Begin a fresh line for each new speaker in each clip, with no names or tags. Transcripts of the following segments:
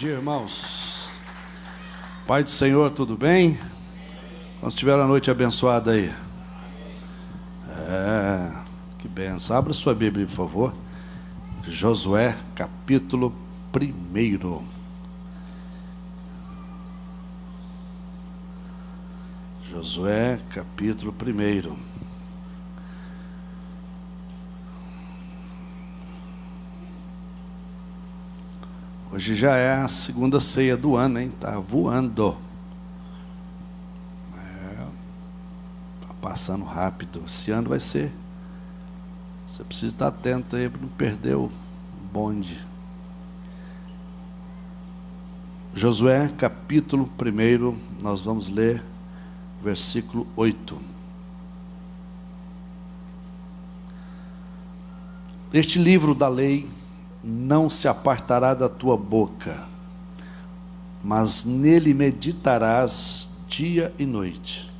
dia, irmãos. Pai do Senhor, tudo bem? Nós tiveram a noite abençoada aí. Que benção. Abra sua Bíblia, por favor. Josué, capítulo 1. Josué, capítulo 1. Hoje já é a segunda ceia do ano, hein? Tá voando. Tá passando rápido. Esse ano vai ser. Você precisa estar atento aí para não perder o bonde. Josué, capítulo 1, nós vamos ler versículo 8. Este livro da lei não se apartará da tua boca, mas nele meditarás dia e noite,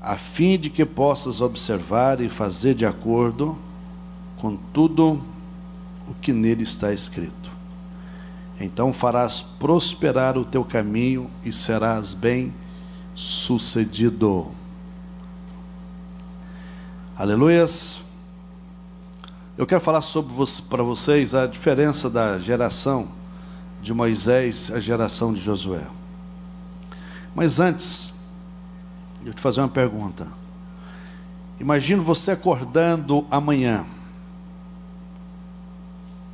a fim de que possas observar e fazer de acordo com tudo o que nele está escrito. Então farás prosperar o teu caminho e serás bem-sucedido. Aleluias. Eu quero falar para vocês a diferença da geração de Moisés e a geração de Josué. Mas antes, eu te fazer uma pergunta. Imagina você acordando amanhã,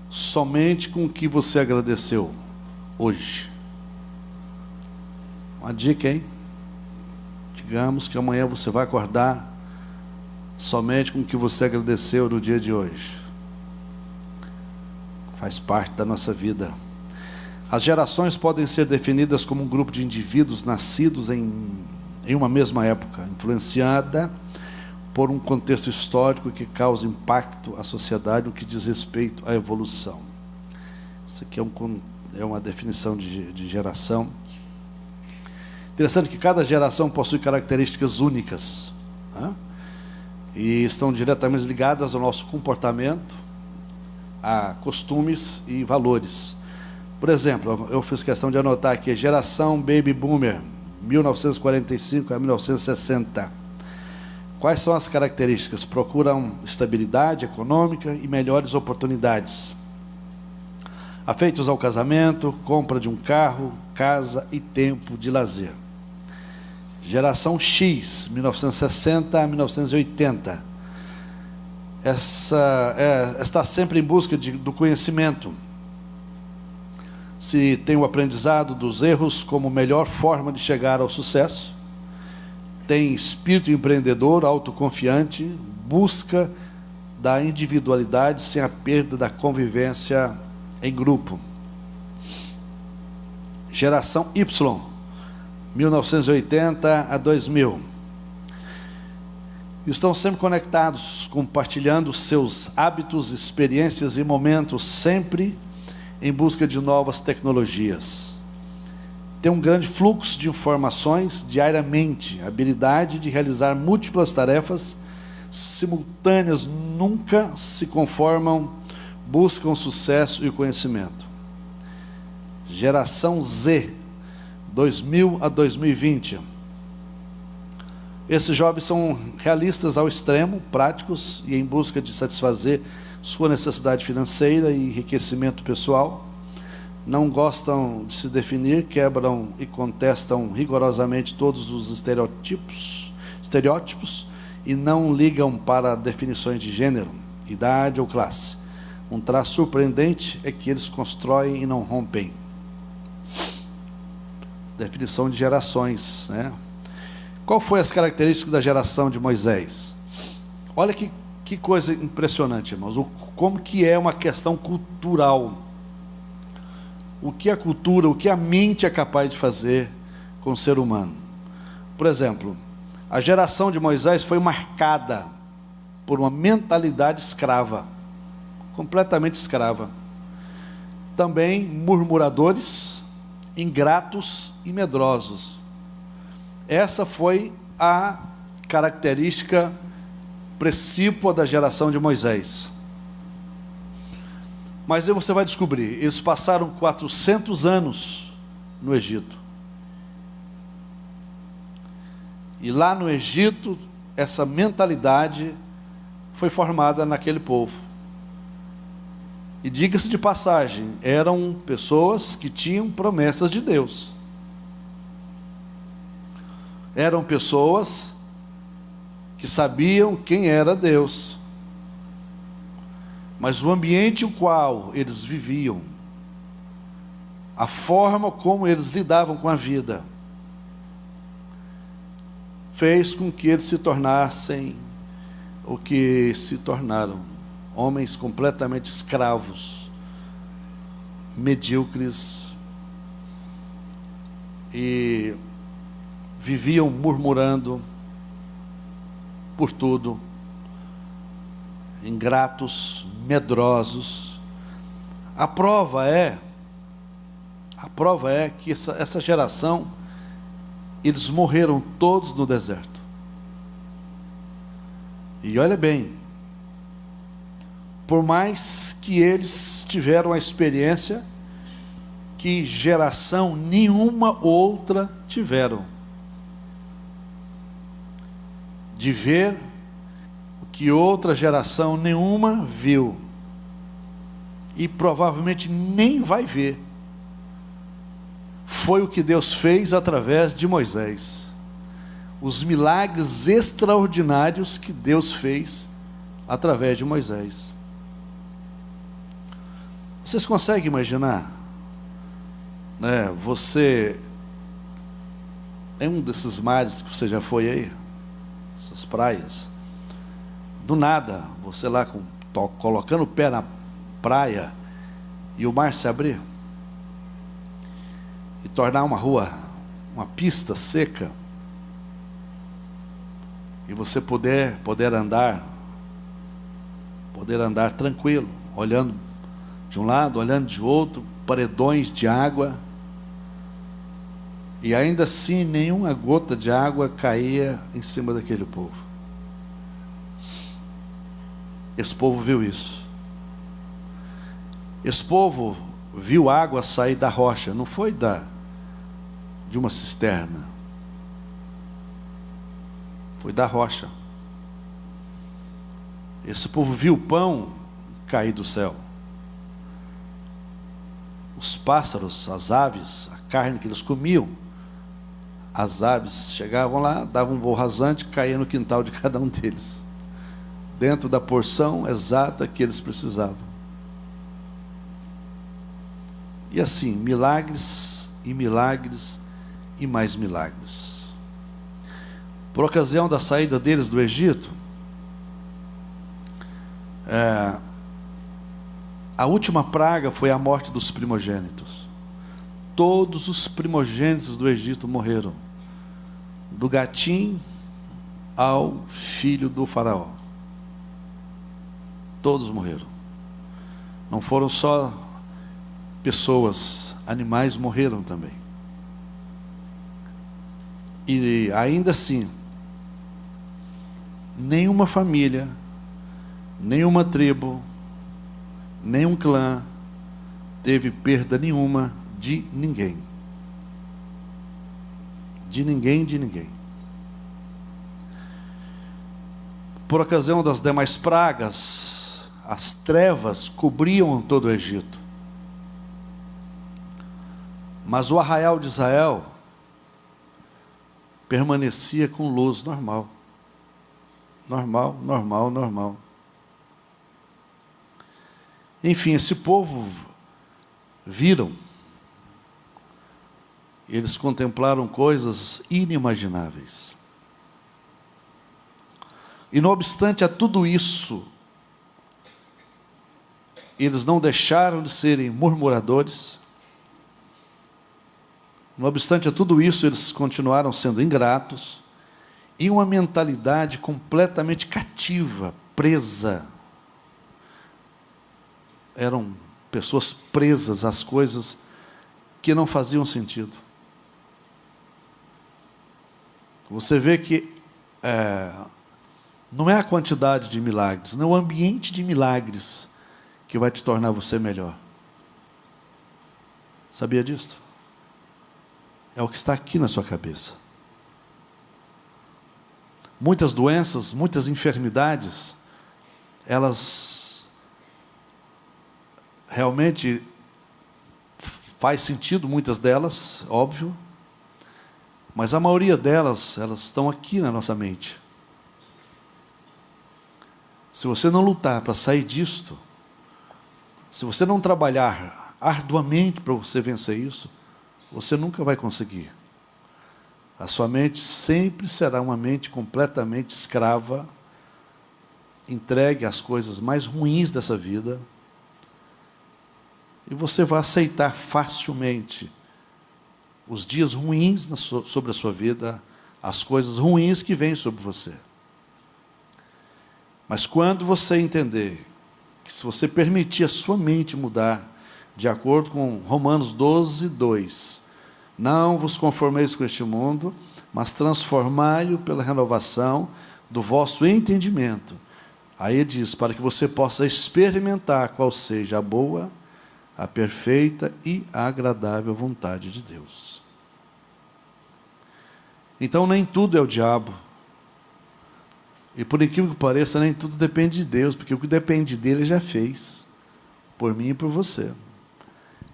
somente com o que você agradeceu hoje. Uma dica, hein? Digamos que amanhã você vai acordar somente com o que você agradeceu no dia de hoje. Faz parte da nossa vida. As gerações podem ser definidas como um grupo de indivíduos nascidos em uma mesma época, influenciada por um contexto histórico que causa impacto à sociedade no que diz respeito à evolução. Isso aqui é uma definição de geração. Interessante que cada geração possui características únicas, né? E estão diretamente ligadas ao nosso comportamento, a costumes e valores. Por exemplo, eu fiz questão de anotar aqui, geração Baby Boomer, 1945 a 1960. Quais são as características? Procuram estabilidade econômica e melhores oportunidades. Afeitos ao casamento, compra de um carro, casa e tempo de lazer. Geração X, 1960 a 1980. Está sempre em busca do conhecimento. Se tem o aprendizado dos erros como melhor forma de chegar ao sucesso. Tem espírito empreendedor, autoconfiante, busca da individualidade sem a perda da convivência em grupo. Geração Y, 1980 a 2000. Estão sempre conectados, compartilhando seus hábitos, experiências e momentos, sempre em busca de novas tecnologias. Tem um grande fluxo de informações diariamente, habilidade de realizar múltiplas tarefas simultâneas, nunca se conformam, buscam sucesso e conhecimento. Geração Z, 2000 a 2020. Esses jovens são realistas ao extremo, práticos e em busca de satisfazer sua necessidade financeira e enriquecimento pessoal. Não gostam de se definir, quebram e contestam rigorosamente todos os estereótipos e não ligam para definições de gênero, idade ou classe. Um traço surpreendente é que eles constroem e não rompem. Definição de gerações, né? Qual foi as características da geração de Moisés? Olha que coisa impressionante, irmãos. Como que é uma questão cultural. O que a cultura, o que a mente é capaz de fazer com o ser humano. Por exemplo, a geração de Moisés foi marcada por uma mentalidade escrava. Completamente escrava. Também murmuradores, ingratos e medrosos. Essa foi a característica precípua da geração de Moisés. Mas aí você vai descobrir, eles passaram 400 anos no Egito. E lá no Egito, essa mentalidade foi formada naquele povo. E diga-se de passagem, eram pessoas que tinham promessas de Deus. Eram pessoas que sabiam quem era Deus. Mas o ambiente em qual eles viviam, a forma como eles lidavam com a vida, fez com que eles se tornassem o que se tornaram, homens completamente escravos, medíocres, e viviam murmurando por tudo, ingratos, medrosos. A prova é que essa geração, eles morreram todos no deserto. E olha bem, por mais que eles tiveram a experiência que geração nenhuma outra tiveram, de ver o que outra geração nenhuma viu, e provavelmente nem vai ver, foi o que Deus fez através de Moisés. Os milagres extraordinários que Deus fez através de Moisés. Vocês conseguem imaginar, né, você em um desses mares que você já foi aí, essas praias, do nada, você lá colocando o pé na praia e o mar se abrir e tornar uma rua, uma pista seca, e você poder andar tranquilo, olhando de um lado, olhando de outro, paredões de água, e ainda assim nenhuma gota de água caía em cima daquele povo. Esse povo viu isso. Esse povo viu água sair da rocha, não foi de uma cisterna, foi da rocha. Esse povo viu o pão cair do céu, os pássaros, as aves, a carne que eles comiam. As aves chegavam lá, davam um voo rasante, caía no quintal de cada um deles, dentro da porção exata que eles precisavam. E assim, milagres e milagres e mais milagres. Por ocasião da saída deles do Egito, a última praga foi a morte dos primogênitos. Todos os primogênitos do Egito morreram, do gatinho ao filho do faraó. Todos morreram. Não foram só pessoas, animais morreram também. E ainda assim, nenhuma família, nenhuma tribo, nenhum clã teve perda nenhuma de ninguém. De ninguém. Por ocasião das demais pragas, as trevas cobriam todo o Egito. Mas o arraial de Israel permanecia com luz normal. Normal. Enfim, esse povo viram, eles contemplaram coisas inimagináveis. E não obstante a tudo isso, eles não deixaram de serem murmuradores. Não obstante a tudo isso, eles continuaram sendo ingratos, e uma mentalidade completamente cativa, presa. Eram pessoas presas às coisas que não faziam sentido. Você vê que não é a quantidade de milagres, não é o ambiente de milagres que vai te tornar você melhor. Sabia disso? É o que está aqui na sua cabeça. Muitas doenças, muitas enfermidades, elas realmente faz sentido, muitas delas, óbvio, mas a maioria delas, elas estão aqui na nossa mente. Se você não lutar para sair disto, se você não trabalhar arduamente para você vencer isso, você nunca vai conseguir. A sua mente sempre será uma mente completamente escrava, entregue às coisas mais ruins dessa vida, e você vai aceitar facilmente os dias ruins sobre a sua vida, as coisas ruins que vêm sobre você. Mas quando você entender que se você permitir a sua mente mudar, de acordo com Romanos 12, 2, não vos conformeis com este mundo, mas transformai-o pela renovação do vosso entendimento. Aí ele diz, para que você possa experimentar qual seja a boa, a perfeita e a agradável vontade de Deus. Então nem tudo é o diabo. E por incrível que pareça, nem tudo depende de Deus, porque o que depende dele ele já fez, por mim e por você.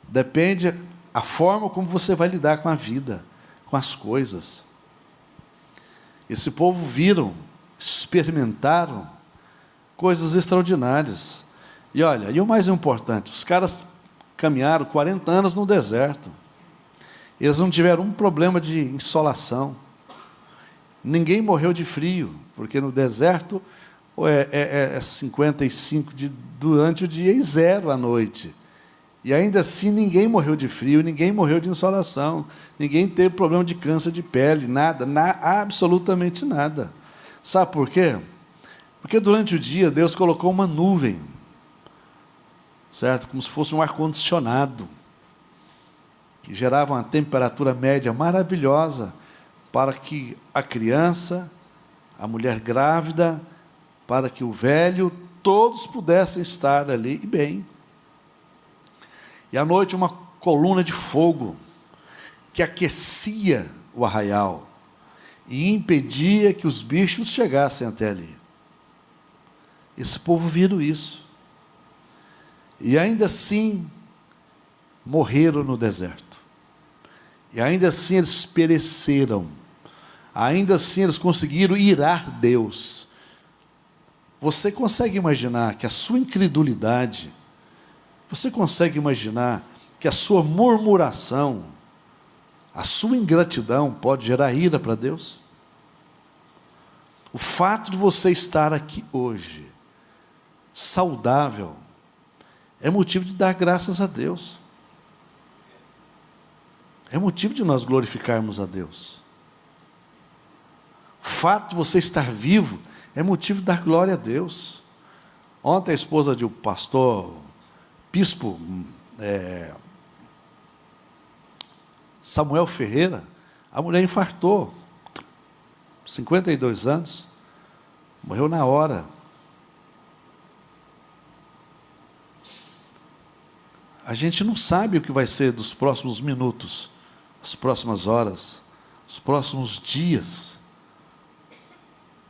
Depende a forma como você vai lidar com a vida, com as coisas. Esse povo viram, experimentaram coisas extraordinárias. E olha, e o mais importante, os caras caminharam 40 anos no deserto. Eles não tiveram um problema de insolação. Ninguém morreu de frio, porque no deserto é 55 durante o dia e 0 à noite. E ainda assim ninguém morreu de frio, ninguém morreu de insolação, ninguém teve problema de câncer de pele, nada, absolutamente nada. Sabe por quê? Porque durante o dia Deus colocou uma nuvem, certo? Como se fosse um ar-condicionado, que gerava uma temperatura média maravilhosa para que a criança, a mulher grávida, para que o velho, todos pudessem estar ali e bem. E à noite uma coluna de fogo que aquecia o arraial e impedia que os bichos chegassem até ali. Esse povo viram isso. E ainda assim morreram no deserto. E ainda assim eles pereceram. Ainda assim eles conseguiram irar Deus. Você consegue imaginar que a sua incredulidade, você consegue imaginar que a sua murmuração, a sua ingratidão pode gerar ira para Deus? O fato de você estar aqui hoje, saudável, é motivo de dar graças a Deus. É motivo de nós glorificarmos a Deus. O fato de você estar vivo é motivo de dar glória a Deus. Ontem a esposa de um pastor, bispo Samuel Ferreira, a mulher infartou, 52 anos, morreu na hora. A gente não sabe o que vai ser dos próximos minutos, as próximas horas, os próximos dias.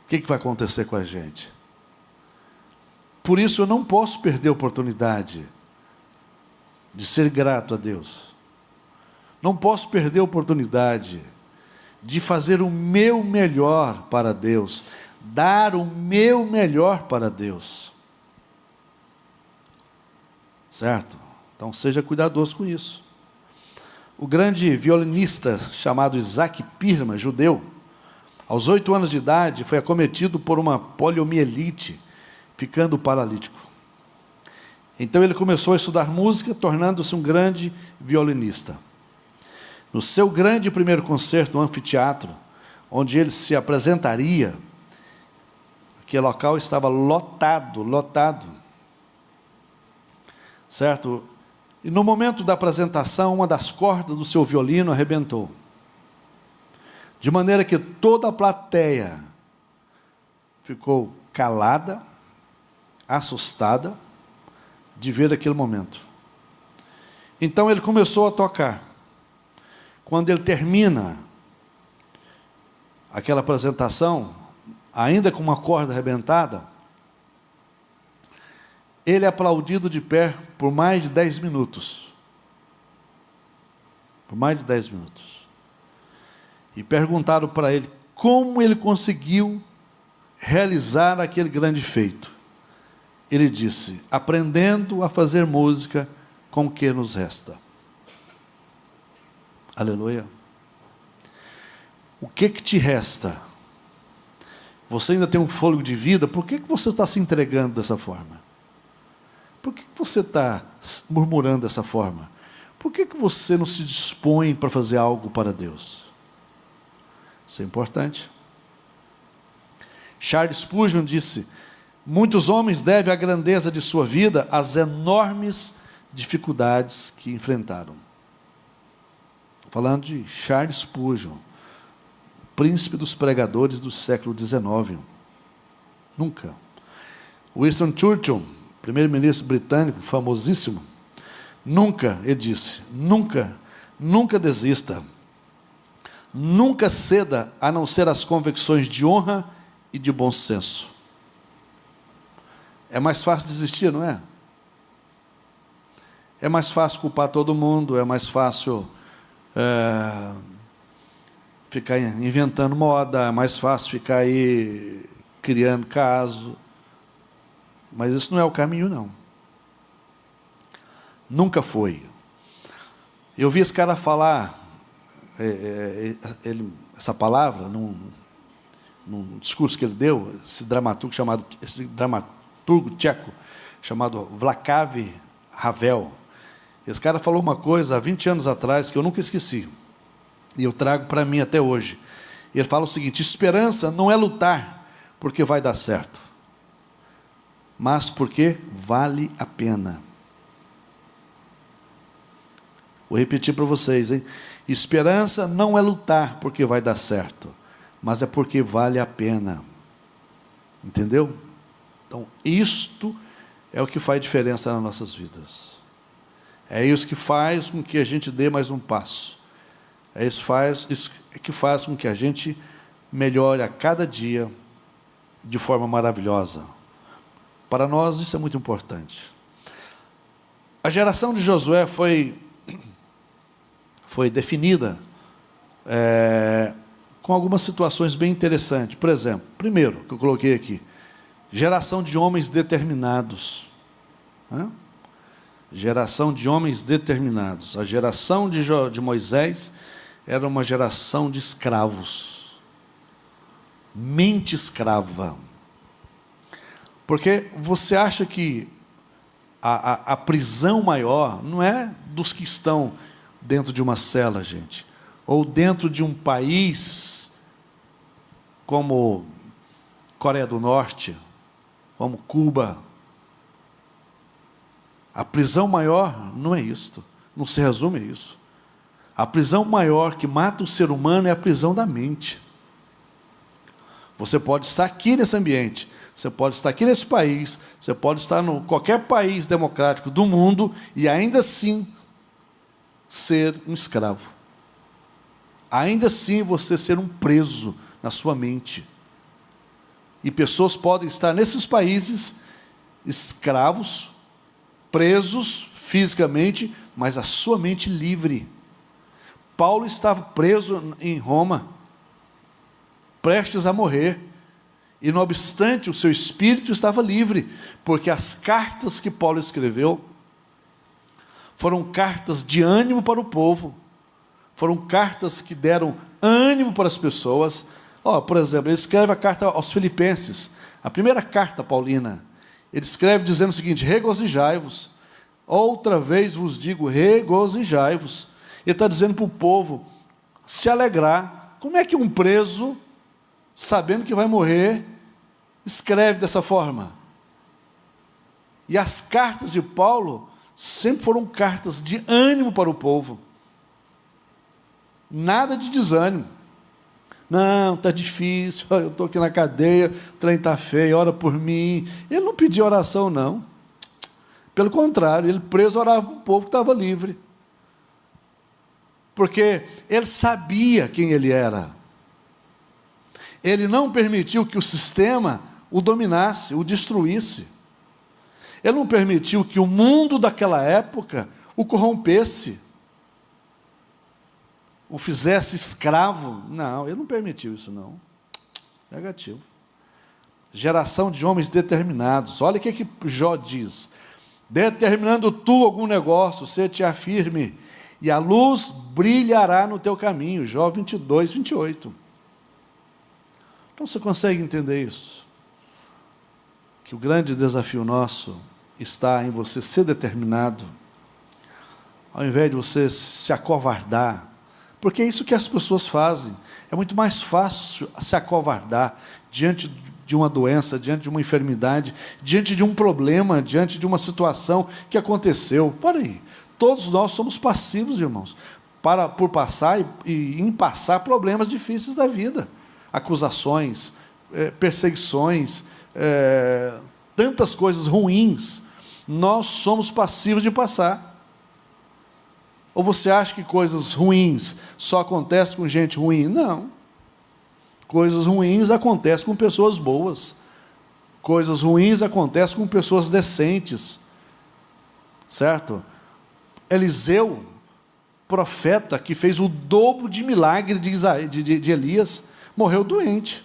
O que vai acontecer com a gente? Por isso eu não posso perder a oportunidade de ser grato a Deus. Não posso perder a oportunidade de fazer o meu melhor para Deus, dar o meu melhor para Deus. Certo? Então seja cuidadoso com isso. O grande violinista chamado Isaac Pirma, judeu, aos 8 anos de idade, foi acometido por uma poliomielite, ficando paralítico. Então ele começou a estudar música, tornando-se um grande violinista. No seu grande primeiro concerto, no anfiteatro, onde ele se apresentaria, aquele local estava lotado. Certo? E no momento da apresentação, uma das cordas do seu violino arrebentou. De maneira que toda a plateia ficou calada, assustada, de ver aquele momento. Então ele começou a tocar. Quando ele termina aquela apresentação, ainda com uma corda arrebentada, ele é aplaudido de pé por mais de 10 minutos. Por mais de 10 minutos. E perguntaram para ele como ele conseguiu realizar aquele grande feito. Ele disse: aprendendo a fazer música com o que nos resta. Aleluia. O que te resta? Você ainda tem um fôlego de vida, por que você está se entregando dessa forma? Por que você está murmurando dessa forma? Por que você não se dispõe para fazer algo para Deus? Isso é importante. Charles Spurgeon disse: muitos homens devem a grandeza de sua vida às enormes dificuldades que enfrentaram. Falando de Charles Spurgeon, príncipe dos pregadores do século XIX. Nunca. Winston Churchill, primeiro-ministro britânico, famosíssimo, nunca, ele disse, nunca desista. Nunca ceda a não ser as convicções de honra e de bom senso. É mais fácil desistir, não é? É mais fácil culpar todo mundo, é mais fácil ficar inventando moda, é mais fácil ficar aí criando caso. Mas isso não é o caminho, não. Nunca foi. Eu vi esse cara falar essa palavra num discurso que ele deu, esse dramaturgo tcheco chamado Václav Havel. Esse cara falou uma coisa há 20 anos atrás que eu nunca esqueci, e eu trago para mim até hoje. Ele fala o seguinte: esperança não é lutar porque vai dar certo, mas porque vale a pena. Vou repetir para vocês, hein? Esperança não é lutar porque vai dar certo, mas é porque vale a pena. Entendeu? Então, isto é o que faz diferença nas nossas vidas. É isso que faz com que a gente dê mais um passo. É isso que faz com que a gente melhore a cada dia de forma maravilhosa. Para nós isso é muito importante. A geração de Josué foi definida com algumas situações bem interessantes. Por exemplo, primeiro que eu coloquei aqui, geração de homens determinados. Geração de homens determinados. A geração de Moisés era uma geração de escravos. Mente escrava. Porque você acha que a prisão maior não é dos que estão dentro de uma cela, gente, ou dentro de um país como Coreia do Norte, como Cuba. A prisão maior não é isto, não se resume a isso. A prisão maior que mata o ser humano é a prisão da mente. Você pode estar aqui nesse ambiente, você pode estar aqui nesse país, você pode estar em qualquer país democrático do mundo e ainda assim ser um escravo. Ainda assim você ser um preso na sua mente. E pessoas podem estar nesses países escravos, presos fisicamente, mas a sua mente livre. Paulo estava preso em Roma, prestes a morrer, e não obstante o seu espírito estava livre, porque as cartas que Paulo escreveu foram cartas de ânimo para o povo, foram cartas que deram ânimo para as pessoas. Por exemplo, ele escreve a carta aos Filipenses, a primeira carta paulina. Ele escreve dizendo o seguinte: regozijai-vos, outra vez vos digo, regozijai-vos. Ele está dizendo para o povo se alegrar. Como é que um preso, sabendo que vai morrer, escreve dessa forma? E as cartas de Paulo sempre foram cartas de ânimo para o povo. Nada de desânimo. Não, está difícil, eu estou aqui na cadeia, o trem está feio, ora por mim. Ele não pediu oração, não. Pelo contrário, ele preso orava para o povo que estava livre. Porque ele sabia quem ele era. Ele não permitiu que o sistema o dominasse, o destruísse. Ele não permitiu que o mundo daquela época o corrompesse, o fizesse escravo. Não, ele não permitiu isso não. Negativo. Geração de homens determinados. Olha o que Jó diz. Determinando tu algum negócio, se-te afirme, e a luz brilhará no teu caminho. Jó 22, 28. Então você consegue entender isso? Que o grande desafio nosso está em você ser determinado, ao invés de você se acovardar, porque é isso que as pessoas fazem. É muito mais fácil se acovardar diante de uma doença, diante de uma enfermidade, diante de um problema, diante de uma situação que aconteceu. Para aí, todos nós somos passivos, irmãos, por passar e em passar problemas difíceis da vida, acusações, perseguições, tantas coisas ruins. Nós somos passivos de passar. Ou você acha que coisas ruins só acontecem com gente ruim? Não. Coisas ruins acontecem com pessoas boas. Coisas ruins acontecem com pessoas decentes. Certo? Eliseu, profeta que fez o dobro de milagre de Elias, morreu doente.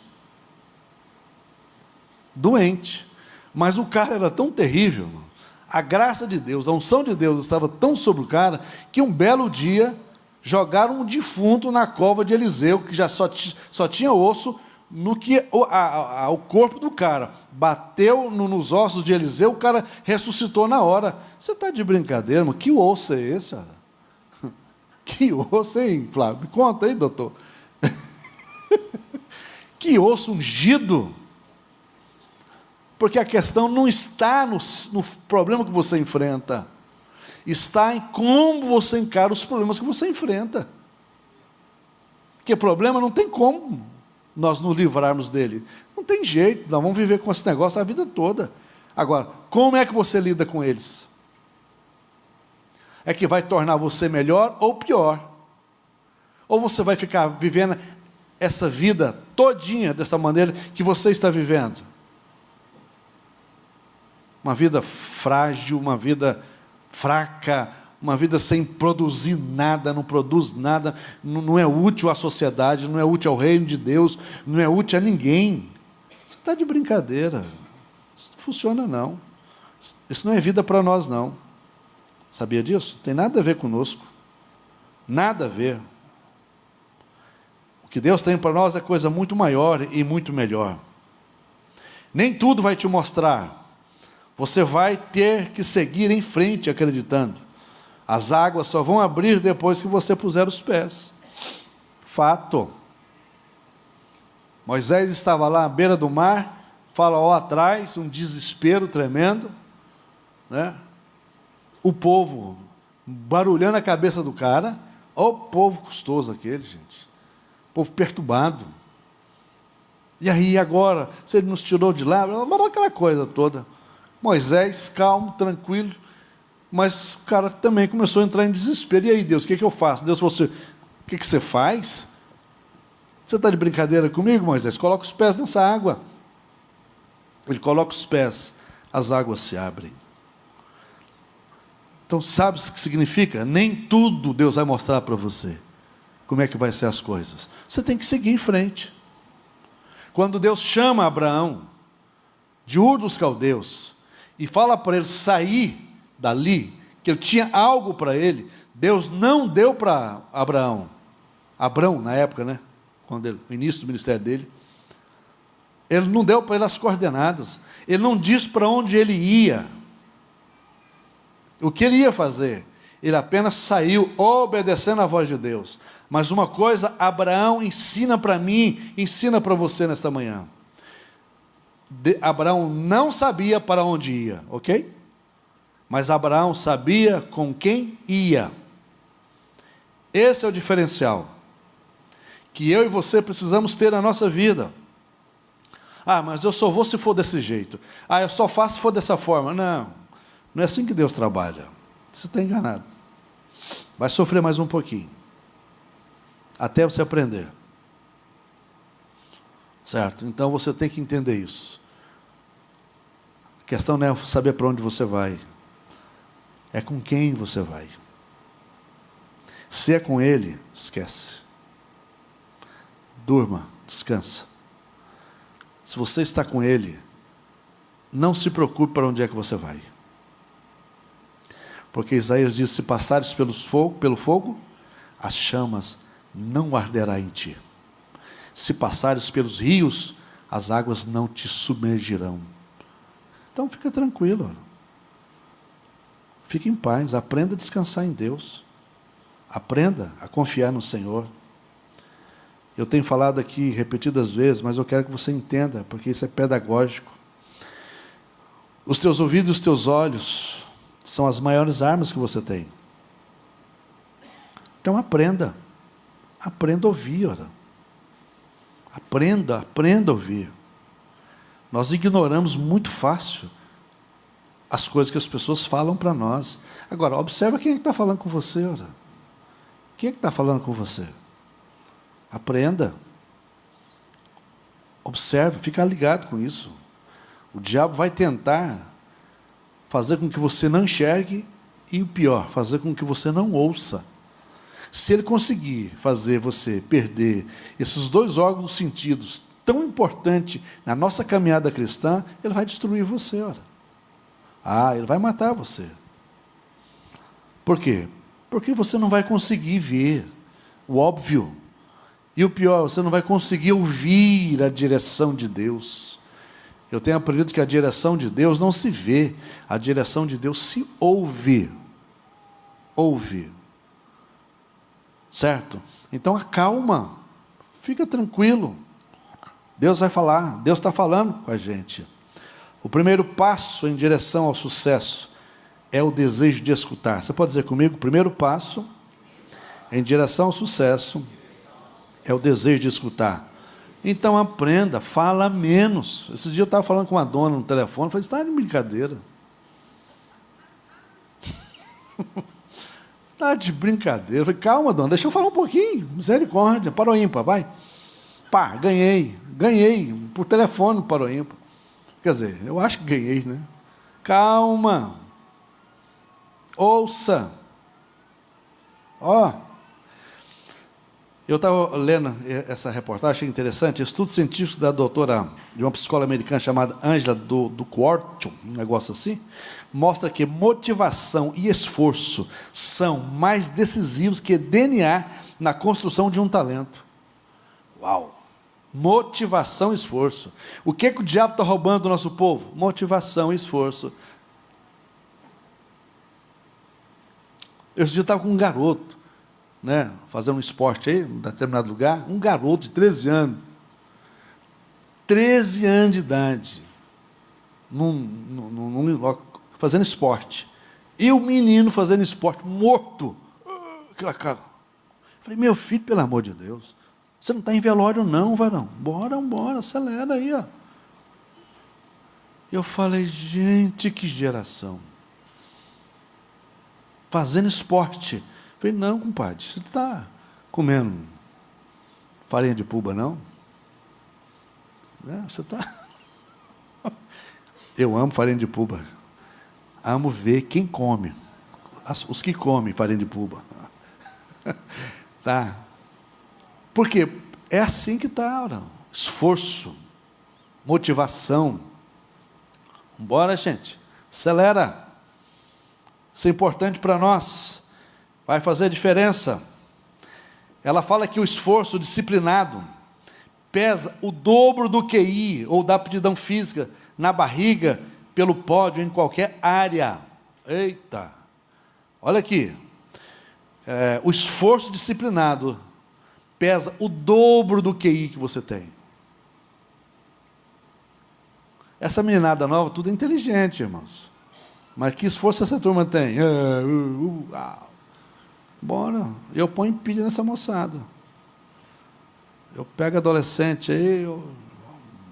Doente. Mas o cara era tão terrível, irmão. A graça de Deus, a unção de Deus estava tão sobre o cara, que um belo dia jogaram um defunto na cova de Eliseu, que já só tinha osso, no que o corpo do cara bateu nos ossos de Eliseu, o cara ressuscitou na hora. Você está de brincadeira, irmão? Que osso é esse, cara? Que osso, hein, Flávio? Me conta aí, doutor. Que osso ungido. Porque a questão não está no problema que você enfrenta, está em como você encara os problemas que você enfrenta. Porque problema não tem como nós nos livrarmos dele. Não tem jeito, nós vamos viver com esse negócio a vida toda. Agora, como é que você lida com eles? É que vai tornar você melhor ou pior? Ou você vai ficar vivendo essa vida todinha dessa maneira que você está vivendo? Uma vida frágil, uma vida fraca, uma vida sem produzir nada, não produz nada, não é útil à sociedade, não é útil ao reino de Deus, não é útil a ninguém. Você está de brincadeira. Isso não funciona não. Isso não é vida para nós não. Sabia disso? Não tem nada a ver conosco. Nada a ver. O que Deus tem para nós é coisa muito maior e muito melhor. Nem tudo vai te mostrar. Você vai ter que seguir em frente acreditando. As águas só vão abrir depois que você puser os pés. Fato. Moisés estava lá à beira do mar, Faraó atrás, um desespero tremendo, né? O povo barulhando a cabeça do cara. Ó, povo custoso aquele, gente. Povo perturbado. E aí, agora, se ele nos tirou de lá, aquela coisa toda. Moisés, calmo, tranquilo, mas o cara também começou a entrar em desespero. E aí, Deus, o que eu faço? Deus falou assim, o que você faz? Você está de brincadeira comigo, Moisés? Coloca os pés nessa água. Ele coloca os pés, as águas se abrem. Então, sabe o que significa? Nem tudo Deus vai mostrar para você. Como é que vai ser as coisas? Você tem que seguir em frente. Quando Deus chama Abraão de Ur dos Caldeus, e fala para ele sair dali, que ele tinha algo para ele, Deus não deu para Abraão, na época, né? O início do ministério dele, ele não deu para ele as coordenadas, ele não disse para onde ele ia, o que ele ia fazer, ele apenas saiu obedecendo à voz de Deus. Mas uma coisa, Abraão ensina para mim, ensina para você nesta manhã. Abraão não sabia para onde ia, ok? Mas Abraão sabia com quem ia. Esse é o diferencial que eu e você precisamos ter na nossa vida. Ah, mas eu só vou se for desse jeito. Ah, eu só faço se for dessa forma. Não, Não é assim que Deus trabalha. Você está enganado. Vai sofrer mais um pouquinho. Até você aprender. Certo? Então você tem que entender isso. A questão não é saber para onde você vai. É com quem você vai. Se é com Ele, esquece. Durma, descansa. Se você está com Ele, não se preocupe para onde é que você vai. Porque Isaías diz, se passares pelo fogo, as chamas não arderá em ti. Se passares pelos rios, as águas não te submergirão. Então fica tranquilo. Fique em paz, aprenda a descansar em Deus. Aprenda a confiar no Senhor. Eu tenho falado aqui repetidas vezes, mas eu quero que você entenda, porque isso é pedagógico. Os teus ouvidos e os teus olhos são as maiores armas que você tem. Então aprenda. Aprenda a ouvir, ora. Aprenda a ouvir. Nós ignoramos muito fácil as coisas que as pessoas falam para nós. Agora, observa quem é que está falando com você, ora. Quem é que está falando com você? Aprenda. Observe, fica ligado com isso. O diabo vai tentar fazer com que você não enxergue e, o pior, fazer com que você não ouça. Se ele conseguir fazer você perder esses dois órgãos dos sentidos tão importantes na nossa caminhada cristã, ele vai destruir você, ora. Ele vai matar você. Por quê? Porque você não vai conseguir ver o óbvio. E o pior, você não vai conseguir ouvir a direção de Deus. Eu tenho aprendido que a direção de Deus não se vê, a direção de Deus se ouve. Ouve. Certo? Então acalma, fica tranquilo. Deus vai falar, Deus está falando com a gente. O primeiro passo em direção ao sucesso é o desejo de escutar. Você pode dizer comigo? O primeiro passo em direção ao sucesso é o desejo de escutar. Então aprenda, fala menos. Esse dia eu estava falando com uma dona no telefone, eu falei, está de brincadeira. Está de brincadeira. Eu falei, calma, dona, deixa eu falar um pouquinho. Misericórdia, para o ímpar, vai. Pá, ganhei por telefone para o ímpar. Quer dizer, eu acho que ganhei, né? Calma. Ouça. Eu estava lendo essa reportagem, achei interessante. Estudo científico da doutora, de uma psicóloga americana chamada Angela Duckhorn, um negócio assim, mostra que motivação e esforço são mais decisivos que DNA na construção de um talento. Uau! Motivação e esforço. O que o diabo está roubando do nosso povo? Motivação e esforço. Esse dia eu estava com um garoto, né, fazendo um esporte aí, em determinado lugar, um garoto de 13 anos. 13 anos de idade. Fazendo esporte. E o menino fazendo esporte, morto. Aquela cara. Falei, meu filho, pelo amor de Deus, você não está em velório não, varão. Bora, acelera aí, ó. Eu falei, gente, que geração. Fazendo esporte. Falei, não, compadre, você está comendo farinha de puba, não? Você está... Eu amo farinha de puba. Amo ver quem come. Os que comem farinha de puba. Tá? Porque é assim que está, não? Esforço, motivação. Bora, gente. Acelera. Isso é importante para nós. Vai fazer a diferença. Ela fala que o esforço disciplinado pesa o dobro do QI, ou da aptidão física, na barriga, pelo pódio, em qualquer área. Eita! Olha aqui. O esforço disciplinado pesa o dobro do QI que você tem. Essa meninada nova, tudo é inteligente, irmãos. Mas que esforço essa turma tem? Bora, eu ponho pilha nessa moçada. Eu pego adolescente aí, eu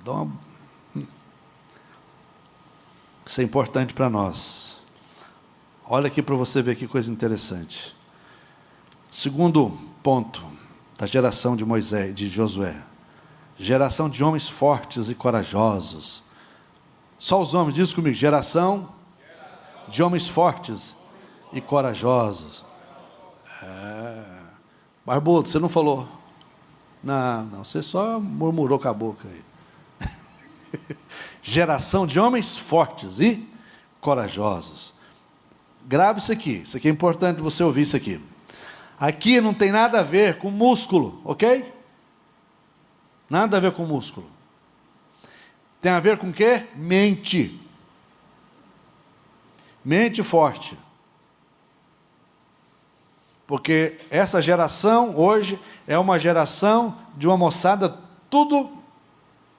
dou uma... Isso é importante para nós. Olha aqui para você ver que coisa interessante. Segundo ponto da geração de Moisés, de Josué. Geração de homens fortes e corajosos. Só os homens, diz comigo, geração de homens fortes e corajosos. Barbudo, você não falou. Não, você só murmurou com a boca aí. Geração de homens fortes e corajosos. Grave isso aqui é importante você ouvir isso aqui. Aqui não tem nada a ver com músculo, ok? Nada a ver com músculo. Tem a ver com o quê? Mente. Mente forte. Porque essa geração hoje é uma geração de uma moçada tudo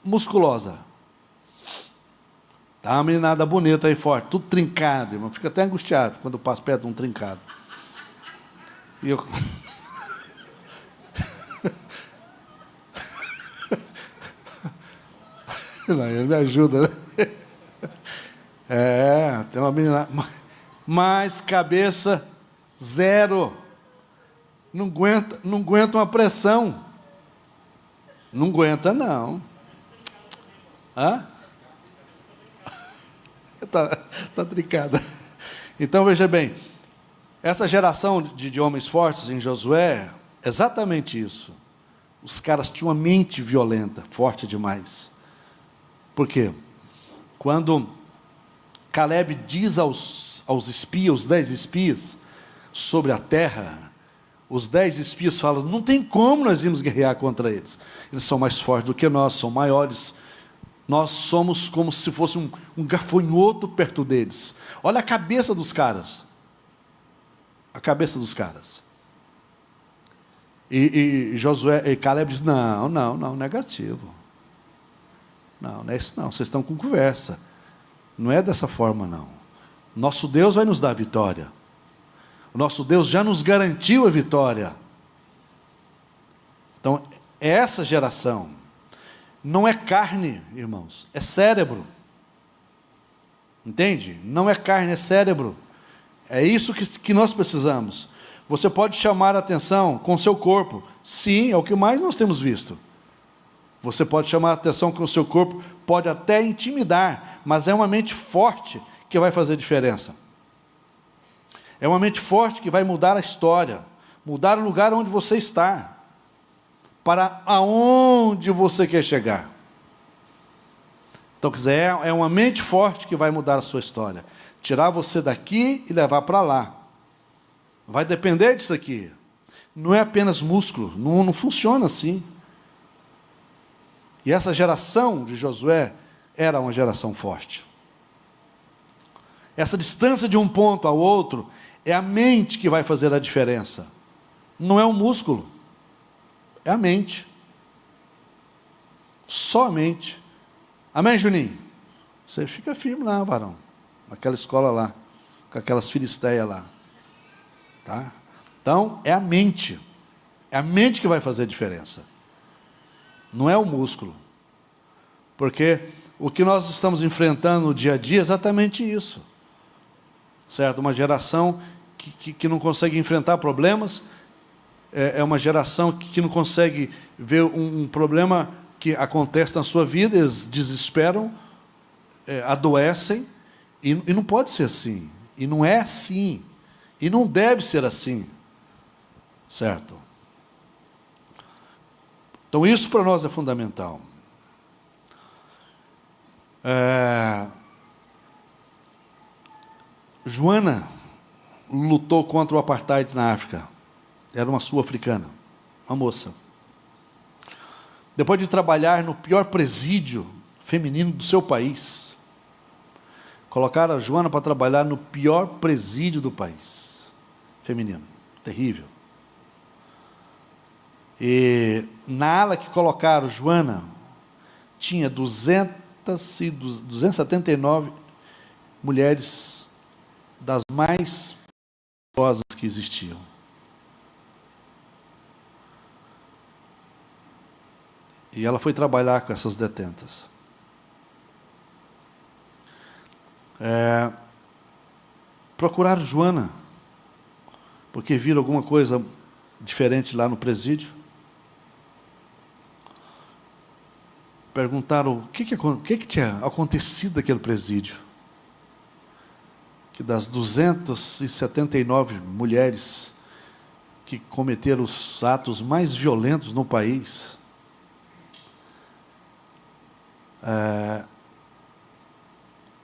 musculosa. Tá uma meninada bonita aí forte, tudo trincado, irmão. Fica até angustiado quando eu passo perto de um trincado. E eu... Ele me ajuda, né? Tem uma menina... Mais cabeça zero. Não aguenta uma pressão. Não aguenta, não. Hã? Está trincada. Então, veja bem. Essa geração de homens fortes em Josué, exatamente isso. Os caras tinham uma mente violenta, forte demais. Por quê? Quando Caleb diz aos espias, os 10 espias, sobre a terra, os 10 espias falam, não tem como nós irmos guerrear contra eles. Eles são mais fortes do que nós, são maiores. Nós somos como se fosse um gafanhoto perto deles. Olha a cabeça dos caras. A cabeça dos caras. E Josué e Caleb diz, não, negativo. Não é isso não, vocês estão com conversa. Não é dessa forma não. Nosso Deus vai nos dar a vitória. O nosso Deus já nos garantiu a vitória. Então, essa geração não é carne, irmãos, é cérebro. Entende? Não é carne, é cérebro. É isso que nós precisamos. Você pode chamar a atenção com o seu corpo. Sim, é o que mais nós temos visto. Você pode chamar a atenção com o seu corpo, pode até intimidar, mas é uma mente forte que vai fazer diferença. É uma mente forte que vai mudar a história, mudar o lugar onde você está, para aonde você quer chegar. Então, quer dizer, é uma mente forte que vai mudar a sua história. Tirar você daqui e levar para lá. Vai depender disso aqui. Não é apenas músculo, não funciona assim. E essa geração de Josué era uma geração forte. Essa distância de um ponto ao outro é a mente que vai fazer a diferença. Não é o músculo, é a mente. Só a mente. Amém, Juninho? Você fica firme lá, varão. Naquela escola lá, com aquelas filisteias lá. Tá? Então, é a mente. É a mente que vai fazer a diferença. Não é o músculo. Porque o que nós estamos enfrentando no dia a dia é exatamente isso. Certo? Uma geração que não consegue enfrentar problemas, é uma geração que não consegue ver um problema que acontece na sua vida, eles desesperam, adoecem, e não pode ser assim. E não é assim. E não deve ser assim. Certo? Então, isso para nós é fundamental. Joana lutou contra o apartheid na África. Era uma sul-africana, uma moça. Depois de trabalhar no pior presídio feminino do seu país, colocaram a Joana para trabalhar no pior presídio do país, feminino, terrível. E na ala que colocaram Joana, tinha 279 mulheres das mais perigosas que existiam. E ela foi trabalhar com essas detentas. procuraram Joana, porque viram alguma coisa diferente lá no presídio. Perguntaram o que tinha acontecido naquele presídio. Que das 279 mulheres que cometeram os atos mais violentos no país,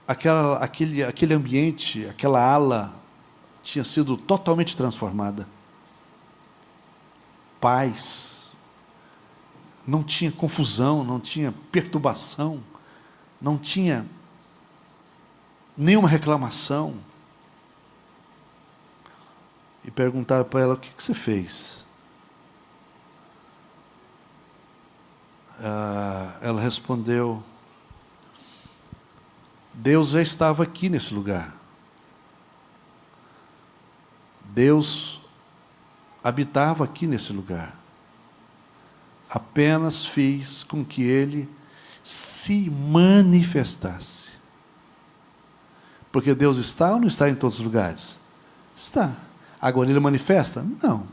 aquele ambiente, aquela ala, tinha sido totalmente transformada. Paz, não tinha confusão, não tinha perturbação, não tinha nenhuma reclamação. E perguntaram para ela: o que você fez? Ela respondeu: Deus já estava aqui nesse lugar. Deus habitava aqui nesse lugar. Apenas fiz com que Ele se manifestasse. Porque Deus está ou não está em todos os lugares? Está. Agora Ele manifesta? Não.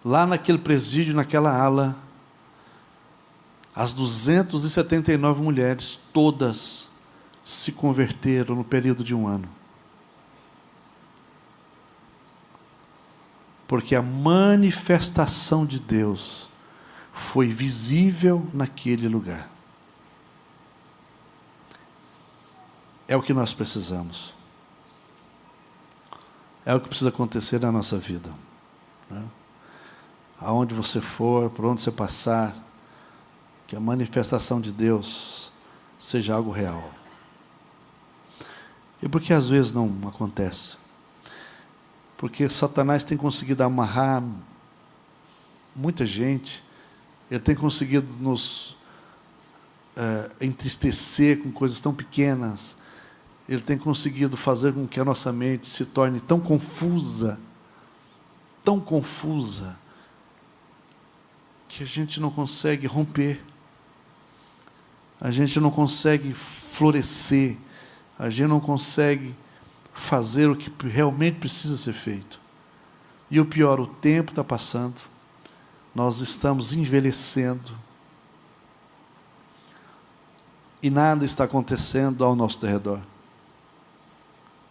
Lá naquele presídio, naquela ala, as 279 mulheres, todas se converteram no período de 1 ano. Porque a manifestação de Deus foi visível naquele lugar. É o que nós precisamos. É o que precisa acontecer na nossa vida. Né? Aonde você for, por onde você passar, que a manifestação de Deus seja algo real. E por que às vezes não acontece? Porque Satanás tem conseguido amarrar muita gente, ele tem conseguido nos entristecer com coisas tão pequenas, ele tem conseguido fazer com que a nossa mente se torne tão confusa, que a gente não consegue romper, a gente não consegue florescer, a gente não consegue fazer o que realmente precisa ser feito. E o pior, o tempo está passando, nós estamos envelhecendo, e nada está acontecendo ao nosso redor.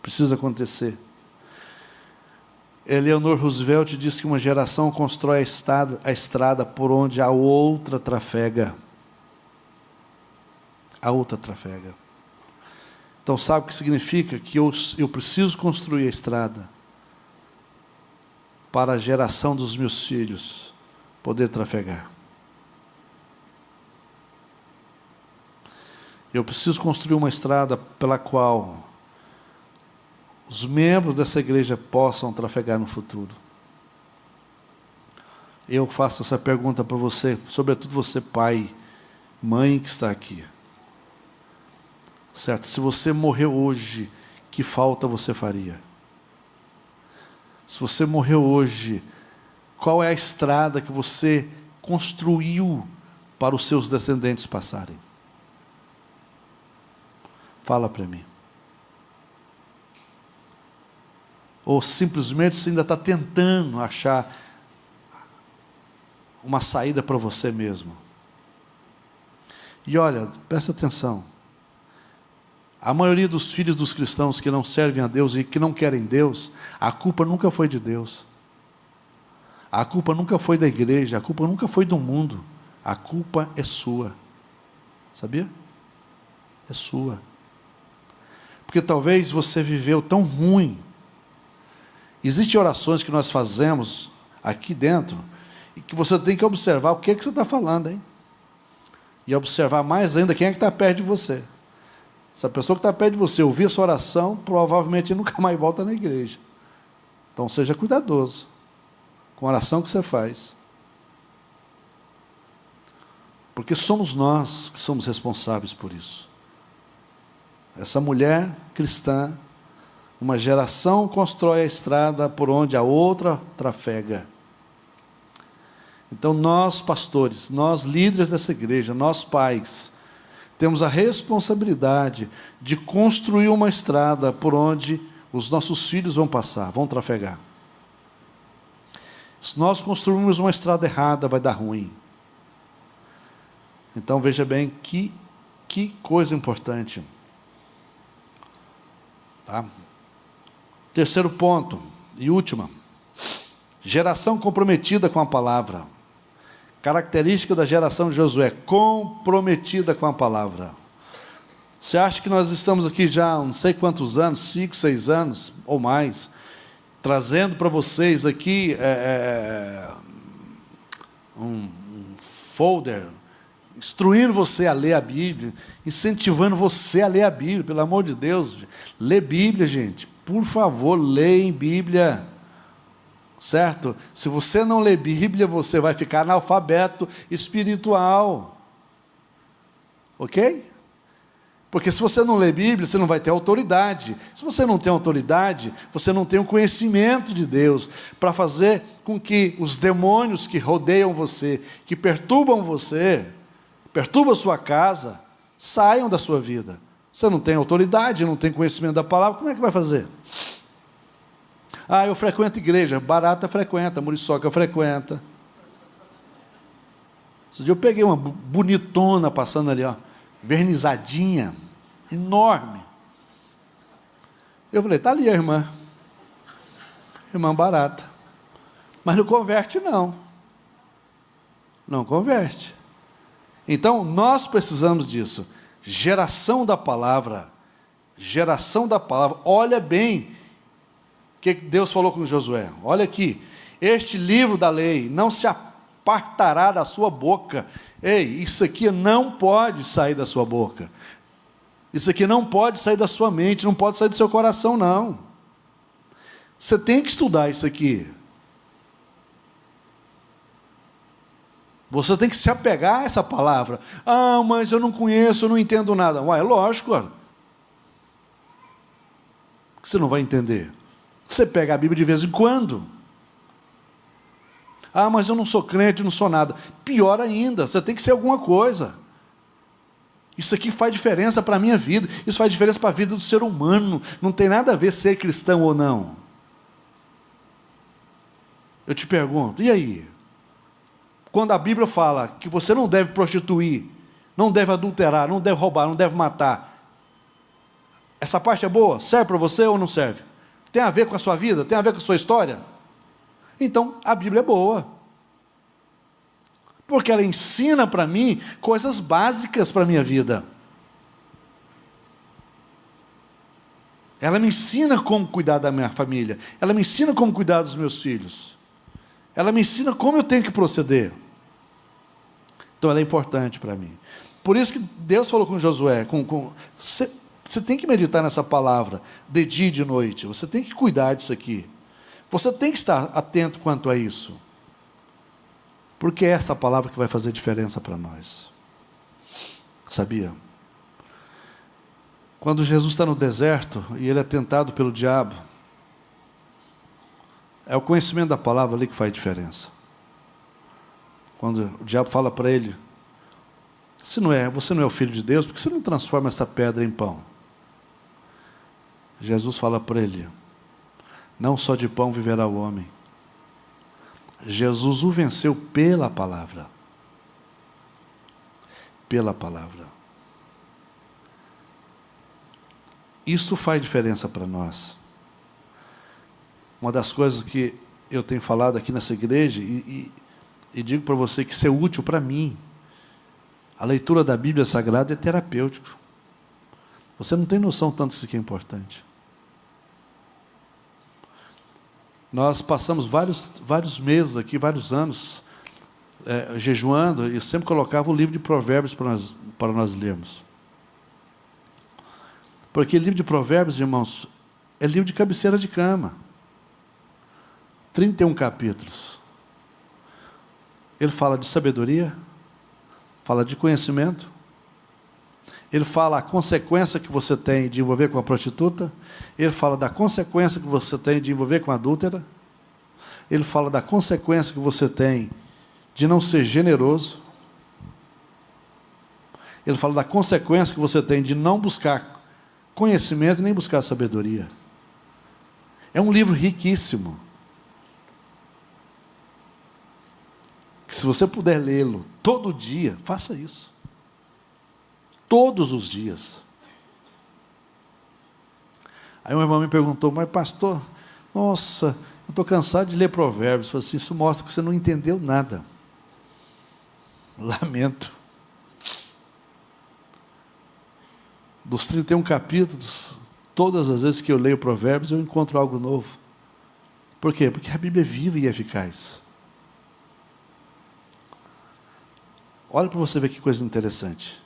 Precisa acontecer. Eleanor Roosevelt disse que uma geração constrói a estrada por onde a outra trafega. A outra trafega. Então, sabe o que significa? Que eu preciso construir a estrada para a geração dos meus filhos poder trafegar. Eu preciso construir uma estrada pela qual os membros dessa igreja possam trafegar no futuro. Eu faço essa pergunta para você, sobretudo você, pai, mãe que está aqui. Certo? Se você morreu hoje, que falta você faria? Se você morreu hoje, qual é a estrada que você construiu para os seus descendentes passarem? Fala para mim. Ou simplesmente você ainda está tentando achar uma saída para você mesmo? E olha, presta atenção. A maioria dos filhos dos cristãos que não servem a Deus e que não querem Deus, a culpa nunca foi de Deus. A culpa nunca foi da igreja, a culpa nunca foi do mundo. A culpa é sua. Sabia? É sua. Porque talvez você viveu tão ruim. Existem orações que nós fazemos aqui dentro e que você tem que observar o que é que você está falando, hein? E observar mais ainda quem é que está perto de você. Se a pessoa que está perto de você ouvir a sua oração, provavelmente nunca mais volta na igreja. Então seja cuidadoso com a oração que você faz. Porque somos nós que somos responsáveis por isso. Essa mulher cristã, uma geração constrói a estrada por onde a outra trafega. Então nós, pastores, nós líderes dessa igreja, nós pais, temos a responsabilidade de construir uma estrada por onde os nossos filhos vão passar, vão trafegar. Se nós construirmos uma estrada errada, vai dar ruim. Então veja bem que coisa importante. Tá? Terceiro ponto e última. Geração comprometida com a palavra. Característica da geração de Josué, comprometida com a palavra. Você acha que nós estamos aqui já há não sei quantos anos, 5, 6 anos ou mais, trazendo para vocês aqui um folder, instruindo você a ler a Bíblia, incentivando você a ler a Bíblia, pelo amor de Deus. Lê Bíblia, gente. Por favor, leia Bíblia. Certo? Se você não lê Bíblia, você vai ficar analfabeto espiritual. Ok? Porque se você não lê Bíblia, você não vai ter autoridade. Se você não tem autoridade, você não tem o conhecimento de Deus para fazer com que os demônios que rodeiam você, que perturbam você, perturbam a sua casa, saiam da sua vida. Você não tem autoridade, não tem conhecimento da palavra, como é que vai fazer? Ah, eu frequento igreja. Barata frequenta, Muriçoca frequenta. Esse dia eu peguei uma bonitona passando ali, ó, vernizadinha, enorme. Eu falei, está ali a irmã. Irmã Barata. Mas não converte, não. Não converte. Então, nós precisamos disso. Geração da palavra. Geração da palavra. Olha bem o que Deus falou com Josué. Olha aqui. Este livro da lei não se apartará da sua boca. Ei, isso aqui não pode sair da sua boca. Isso aqui não pode sair da sua mente, não pode sair do seu coração, não. Você tem que estudar isso aqui. Você tem que se apegar a essa palavra. Ah, mas eu não conheço, eu não entendo nada. Ué, é lógico. Ó. Você não vai entender. Você pega a Bíblia de vez em quando. Ah, mas eu não sou crente, não sou nada. Pior ainda, você tem que ser alguma coisa. Isso aqui faz diferença para a minha vida. Isso faz diferença para a vida do ser humano. Não tem nada a ver ser cristão ou não. Eu te pergunto, e aí? Quando a Bíblia fala que você não deve prostituir, não deve adulterar, não deve roubar, não deve matar, essa parte é boa? Serve para você ou não serve? Tem a ver com a sua vida? Tem a ver com a sua história? Então, a Bíblia é boa. Porque ela ensina para mim coisas básicas para a minha vida. Ela me ensina como cuidar da minha família. Ela me ensina como cuidar dos meus filhos. Ela me ensina como eu tenho que proceder. Então, ela é importante para mim. Por isso que Deus falou com Josué, você tem que meditar nessa palavra, de dia e de noite. Você tem que cuidar disso aqui. Você tem que estar atento quanto a isso. Porque é essa palavra que vai fazer diferença para nós. Sabia? Quando Jesus está no deserto e ele é tentado pelo diabo, é o conhecimento da palavra ali que faz diferença. Quando o diabo fala para ele, você não é o filho de Deus, porque você não transforma essa pedra em pão? Jesus fala para ele, não só de pão viverá o homem. Jesus o venceu pela palavra. Pela palavra. Isso faz diferença para nós. Uma das coisas que eu tenho falado aqui nessa igreja, e digo para você que isso é útil para mim. A leitura da Bíblia Sagrada é terapêutico. Você não tem noção tanto que isso aqui é importante. Nós passamos vários meses aqui, vários anos, jejuando, e sempre colocava o livro de Provérbios para nós lermos. Porque o livro de Provérbios, irmãos, é livro de cabeceira de cama. 31 capítulos. Ele fala de sabedoria, fala de conhecimento, ele fala a consequência que você tem de envolver com a prostituta, ele fala da consequência que você tem de envolver com a adúltera, ele fala da consequência que você tem de não ser generoso, Ele fala da consequência que você tem de não buscar conhecimento nem buscar sabedoria. É um livro riquíssimo, que se você puder lê-lo todo dia, faça isso. Todos os dias. Aí um irmão me perguntou, mas pastor, nossa, eu estou cansado de ler provérbios. Eu falei assim, isso mostra que você não entendeu nada. Lamento. Dos 31 capítulos, todas as vezes que eu leio provérbios, eu encontro algo novo. Por quê? Porque a Bíblia é viva e eficaz. Olha para você ver que coisa interessante.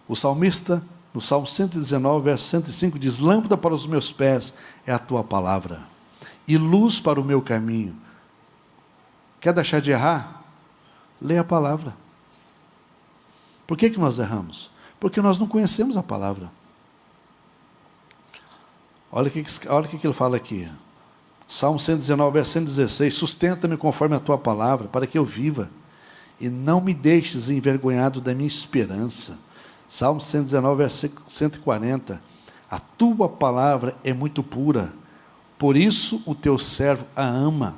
O salmista, no Salmo 119, verso 105, diz, lâmpada para os meus pés é a tua palavra, e luz para o meu caminho. Quer deixar de errar? Leia a palavra. Por que nós erramos? Porque nós não conhecemos a palavra. Olha o que ele fala aqui. Salmo 119, verso 116. Sustenta-me conforme a tua palavra, para que eu viva, e não me deixes envergonhado da minha esperança. Salmo 119, verso 140. A tua palavra é muito pura, por isso o teu servo a ama.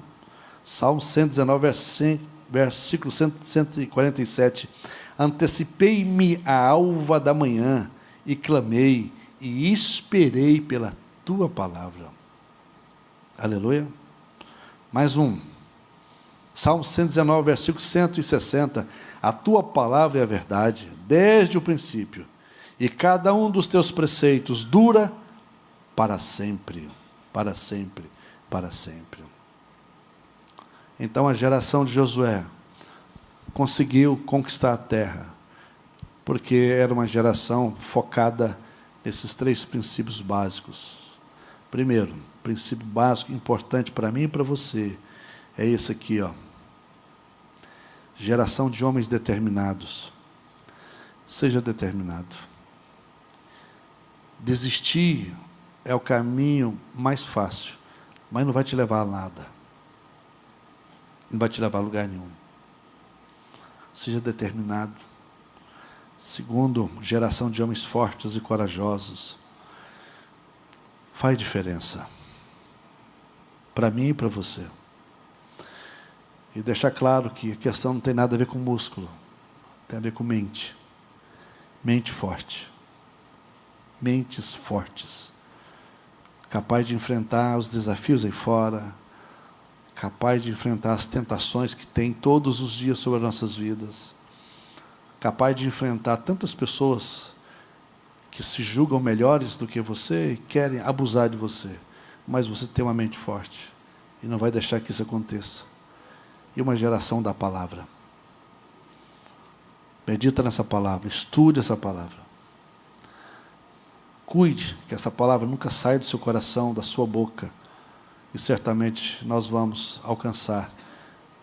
Salmo 119, versículo 147. Antecipei-me à alva da manhã, e clamei, e esperei pela tua palavra. Aleluia. Mais um. Salmo 119, versículo 160. A tua palavra é a verdade, desde o princípio, e cada um dos teus preceitos dura para sempre, para sempre, para sempre. Então a geração de Josué conseguiu conquistar a terra, porque era uma geração focada nesses 3 princípios básicos. Primeiro, princípio básico importante para mim e para você, é esse aqui, ó. Geração de homens determinados. Seja determinado. Desistir é o caminho mais fácil, mas não vai te levar a nada. Não vai te levar a lugar nenhum. Seja determinado. Segundo, geração de homens fortes e corajosos. Faz diferença. Para mim e para você. E deixar claro que a questão não tem nada a ver com músculo. Tem a ver com mente. Mente forte. Mentes fortes. Capaz de enfrentar os desafios aí fora. Capaz de enfrentar as tentações que tem todos os dias sobre as nossas vidas. Capaz de enfrentar tantas pessoas que se julgam melhores do que você e querem abusar de você. Mas você tem uma mente forte e não vai deixar que isso aconteça. E uma geração da palavra. Medita nessa palavra, estude essa palavra. Cuide que essa palavra nunca saia do seu coração, da sua boca. E certamente nós vamos alcançar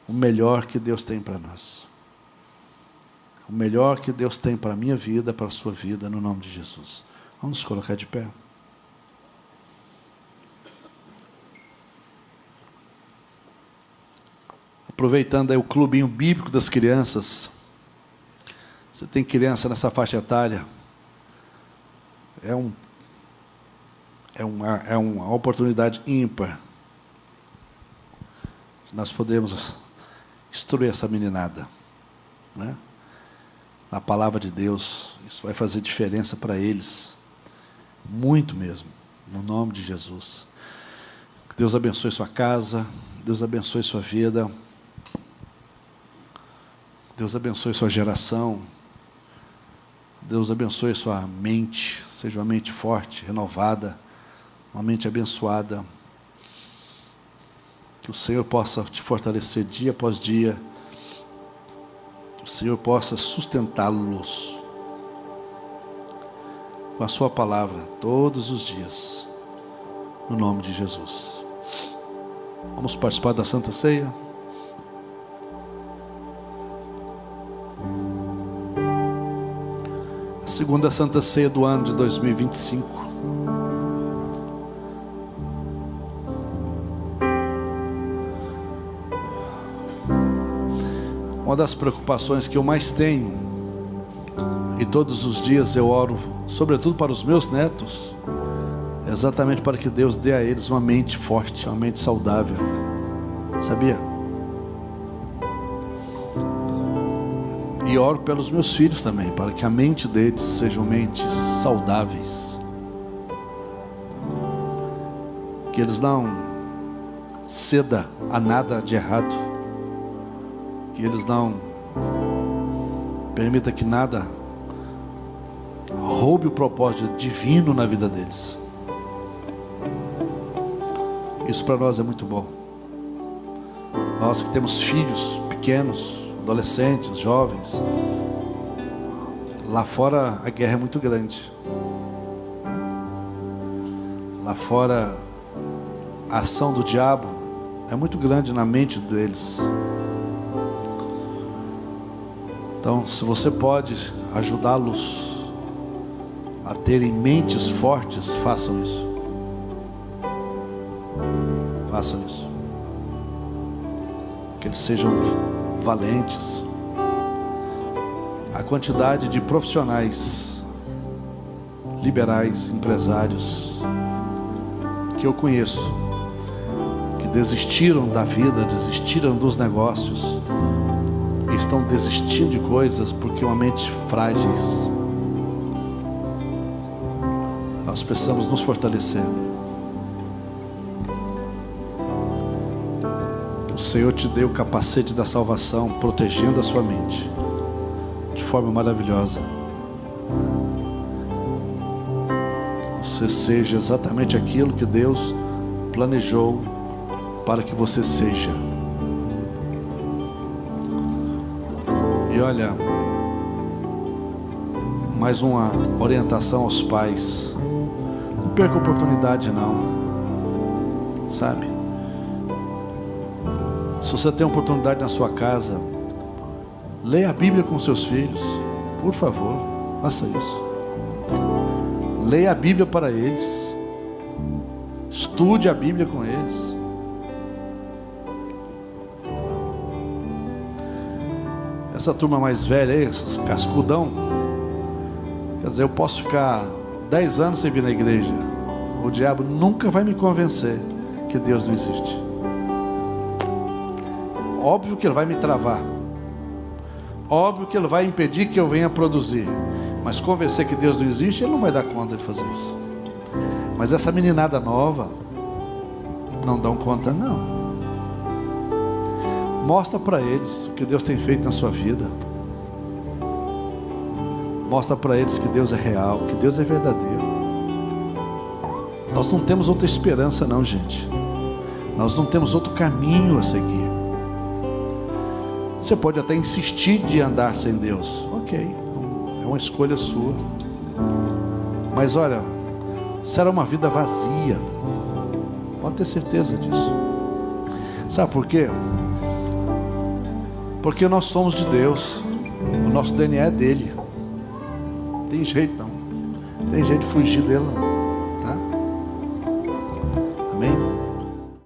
o melhor que Deus tem para nós. O melhor que Deus tem para a minha vida, para a sua vida, no nome de Jesus. Vamos nos colocar de pé. Aproveitando aí o clubinho bíblico das crianças. Você tem criança nessa faixa etária. É uma oportunidade ímpar. Nós podemos instruir essa meninada, né? Na palavra de Deus. Isso vai fazer diferença para eles. Muito mesmo. No nome de Jesus. Que Deus abençoe sua casa. Deus abençoe sua vida. Deus abençoe sua geração. Deus abençoe sua mente. Seja uma mente forte, renovada. Uma mente abençoada. Que o Senhor possa te fortalecer dia após dia. Que o Senhor possa sustentá-los com a sua palavra todos os dias. No nome de Jesus. Vamos participar da Santa Ceia. A segunda Santa Ceia do ano de 2025. Uma das preocupações que eu mais tenho, e todos os dias eu oro, sobretudo para os meus netos, exatamente para que Deus dê a eles uma mente forte, uma mente saudável. Sabia? E oro pelos meus filhos também, para que a mente deles sejam mentes saudáveis. Que eles não cedam a nada de errado. Que eles não permitam que nada roube o propósito divino na vida deles. Isso para nós é muito bom. Nós que temos filhos pequenos, adolescentes, jovens, lá fora a guerra é muito grande. Lá fora a ação do diabo é muito grande na mente deles. Então, se você pode ajudá-los a terem mentes fortes, façam isso. Façam isso. Que eles sejam valentes. A quantidade de profissionais, liberais, empresários que eu conheço, que desistiram da vida, desistiram dos negócios, estão desistindo de coisas porque uma mente frágeis. Nós precisamos nos fortalecer. O Senhor te deu o capacete da salvação, protegendo a sua mente de forma maravilhosa. Que você seja exatamente aquilo que Deus planejou para que você seja. E olha, mais uma orientação aos pais: não perca a oportunidade não, sabe? Se você tem oportunidade na sua casa, leia a Bíblia com seus filhos, por favor, faça isso. Leia a Bíblia para eles, estude a Bíblia com eles. Essa turma mais velha aí, esses cascudão, quer dizer, eu posso ficar 10 anos sem vir na igreja, o diabo nunca vai me convencer que Deus não existe. Óbvio que ele vai me travar, óbvio que ele vai impedir que eu venha produzir, mas convencer que Deus não existe, ele não vai dar conta de fazer isso. Mas essa meninada nova não dão conta não. Mostra para eles o que Deus tem feito na sua vida. Mostra para eles que Deus é real, que Deus é verdadeiro. Nós não temos outra esperança não, gente. Nós não temos outro caminho a seguir. Você pode até insistir de andar sem Deus, ok, é uma escolha sua. Mas olha, será uma vida vazia, pode ter certeza disso. Sabe por quê? Porque nós somos de Deus, o nosso DNA é dele. Não tem jeito não, não tem jeito de fugir dele não, tá? Amém?